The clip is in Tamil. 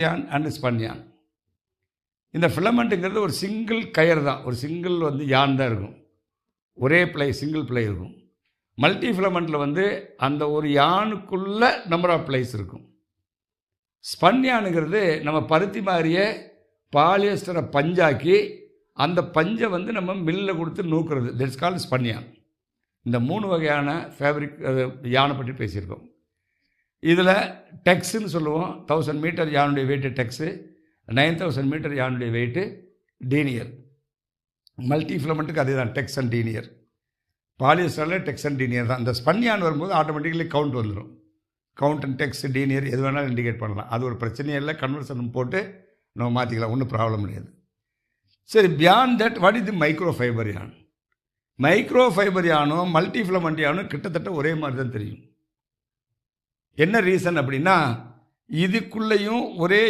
யான் அண்ட் ஸ்பன்யான். இந்த ஃபிலமெண்ட்டுங்கிறது ஒரு சிங்கிள் கயர் தான், ஒரு சிங்கிள் யான் தான் இருக்கும், ஒரே பிளை சிங்கிள் பிளை இருக்கும். மல்டி ஃபிலமெண்ட்டில் அந்த ஒரு யானுக்குள்ள நம்பர் ஆஃப் பிளைஸ் இருக்கும். ஸ்பன்யானுங்கிறது நம்ம பருத்தி மாதிரியே பாலியஸ்டரை பஞ்சாக்கி அந்த பஞ்சை நம்ம மில்லில் கொடுத்து நூக்குறது. That's called ஸ்பன்யான். இந்த 3 வகையான ஃபேப்ரிக் யானை பற்றி பேசியிருக்கோம். இதில் டெக்ஸுன்னு சொல்லுவோம், 1000 மீட்டர் யானுடைய வெயிட்டு டெக்ஸு, 9000 மீட்டர் யானுடைய வெயிட்டு டீனியர். மல்டி ஃபிலமெண்ட்டுக்கு அதே தான், டெக்ஸ் அண்ட் டீனியர். பாலியஸ்டரில் டெக்ஸ் அண்ட் டீனியர் தான். இந்த ஸ்பன்யான் வரும்போது ஆட்டோமேட்டிக்கலி கவுண்ட் வந்துடும். கவுண்ட் அண்ட் டெக்ஸ் டீனியர் எது வேணாலும் இண்டிகேட் பண்ணலாம். அது ஒரு பிரச்சனையே இல்லை, கன்வர்ஷன் போட்டு நம்ம மாற்றிக்கலாம், ஒன்றும் ப்ராப்ளம் கிடையாது. சரி, beyond that what is the micro fibre யான்? மைக்ரோ ஃபைபர் யானும் மல்டி ஃபிலமெண்ட் யானும் கிட்டத்தட்ட ஒரே மாதிரி தான் தெரியும். என்ன ரீசன் அப்படின்னா, இதுக்குள்ளேயும் ஒரே